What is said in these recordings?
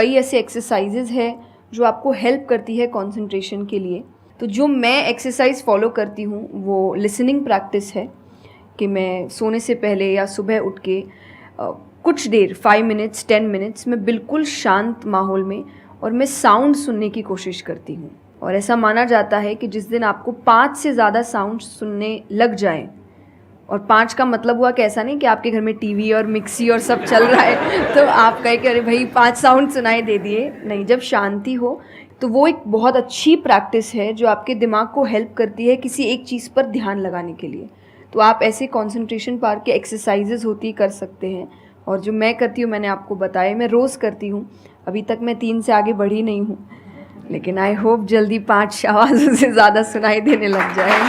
कई ऐसे एक्सरसाइजेज है जो आपको हेल्प करती है कंसंट्रेशन के लिए। तो जो मैं एक्सरसाइज फॉलो करती हूँ वो लिसनिंग प्रैक्टिस है कि मैं सोने से पहले या सुबह उठ के कुछ देर 5 मिनट्स 10 मिनट्स मैं बिल्कुल शांत माहौल में और मैं साउंड सुनने की कोशिश करती हूँ। और ऐसा माना जाता है कि जिस दिन आपको 5 से ज़्यादा साउंड सुनने लग जाएं, और 5 का मतलब हुआ कि ऐसा नहीं कि आपके घर में टीवी और मिक्सी और सब चल रहा है तो आप कहे कि अरे भाई 5 साउंड सुनाई दे दिए, नहीं, जब शांति हो तो वो एक बहुत अच्छी प्रैक्टिस है जो आपके दिमाग को हेल्प करती है किसी एक चीज़ पर ध्यान लगाने के लिए। तो आप ऐसे कंसंट्रेशन पावर के एक्सरसाइजेज होती कर सकते हैं, और जो मैं करती हूँ मैंने आपको बताया, मैं रोज़ करती हूँ। अभी तक मैं 3 से आगे बढ़ी नहीं हूँ, लेकिन आई होप जल्दी 5 आवाज़ों से ज़्यादा सुनाई देने लग जाए।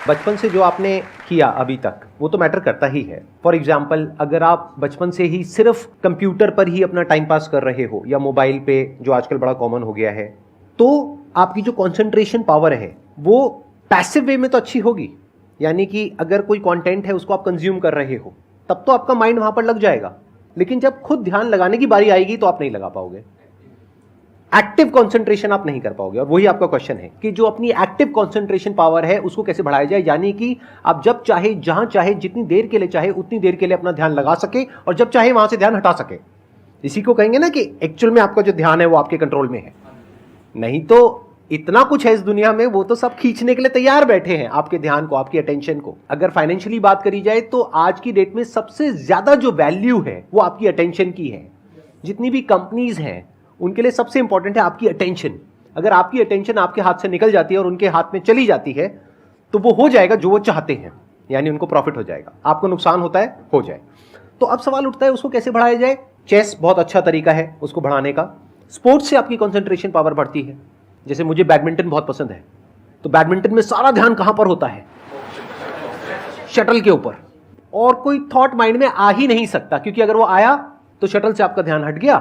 बचपन से जो आपने किया अभी तक वो तो मैटर करता ही है। फॉर एग्जाम्पल, अगर आप बचपन से ही सिर्फ कंप्यूटर पर ही अपना टाइम पास कर रहे हो या मोबाइल पे, जो आजकल बड़ा कॉमन हो गया है, तो आपकी जो कंसंट्रेशन पावर है वो पैसिव वे में तो अच्छी होगी। यानी कि अगर कोई कंटेंट है उसको आप कंज्यूम कर रहे हो तब तो आपका माइंड वहां पर लग जाएगा, लेकिन जब खुद ध्यान लगाने की बारी आएगी तो आप नहीं लगा पाओगे। एक्टिव कंसंट्रेशन आप नहीं कर पाओगे। और वही आपका क्वेश्चन है कि जो अपनी एक्टिव कंसंट्रेशन पावर है उसको कैसे बढ़ाया जाए, यानी कि आप जब चाहे, जहां चाहे, जितनी देर के लिए चाहे उतनी देर के लिए अपना ध्यान लगा सके और जब चाहे वहां से ध्यान हटा सके। इसी को कहेंगे ना कि एक्चुअल में आपका जो ध्यान है वो आपके कंट्रोल में है। नहीं तो इतना कुछ है इस दुनिया में, वो तो सब खींचने के लिए तैयार बैठे हैं आपके ध्यान को, आपकी अटेंशन को। अगर फाइनेंशियली बात करी जाए तो आज की डेट में सबसे ज्यादा जो वैल्यू है वो आपकी अटेंशन की है। जितनी भी कंपनीज हैं उनके लिए सबसे इंपॉर्टेंट है आपकी अटेंशन। अगर आपकी अटेंशन आपके हाथ से निकल जाती है और उनके हाथ में चली जाती है तो वो हो जाएगा जो वो चाहते हैं, यानी उनको प्रॉफिट हो जाएगा, आपको नुकसान होता है हो जाए। तो अब सवाल उठता है उसको कैसे बढ़ाया जाए। चेस बहुत अच्छा तरीका है उसको बढ़ाने का। स्पोर्ट्स से आपकी कंसंट्रेशन पावर बढ़ती है। जैसे मुझे बैडमिंटन बहुत पसंद है, तो बैडमिंटन में सारा ध्यान कहां पर होता है, शटल के ऊपर, और कोई थॉट माइंड में आ ही नहीं सकता, क्योंकि अगर वो आया तो शटल से आपका ध्यान हट गया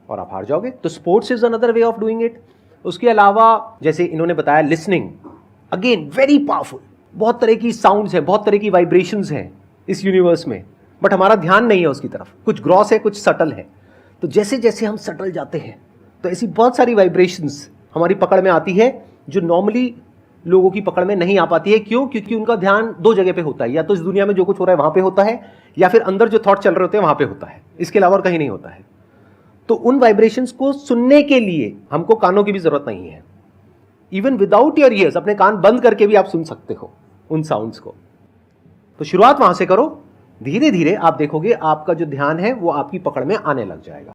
और आप हार जाओगे। तो sports is another way of doing it. उसके अलावा जैसे इन्होंने बताया लिसनिंग, अगेन वेरी पावरफुल। बहुत तरह की साउंड्स हैं, बहुत तरह की वाइब्रेशंस हैं इस यूनिवर्स में, बट हमारा ध्यान नहीं है उसकी तरफ। कुछ ग्रॉस है, कुछ सटल है। तो जैसे जैसे हम सटल जाते हैं तो ऐसी बहुत सारी वाइब्रेशंस हमारी पकड़ में आती है जो नॉर्मली लोगों की पकड़ में नहीं आ पाती है। क्यों? क्योंकि उनका ध्यान 2 जगह पे होता है, या तो इस दुनिया में जो कुछ हो रहा है वहां पे होता है, या फिर अंदर जो थॉट चल रहे होते हैं वहां पे होता है। इसके अलावा और कहीं नहीं होता है। तो उन वाइब्रेशंस को सुनने के लिए हमको कानों की भी जरूरत नहीं है। इवन विदाउट योर ईयर्स, अपने कान बंद करके भी आप सुन सकते हो उन साउंड्स को। तो शुरुआत वहां से करो, धीरे धीरे आप देखोगे आपका जो ध्यान है वो आपकी पकड़ में आने लग जाएगा।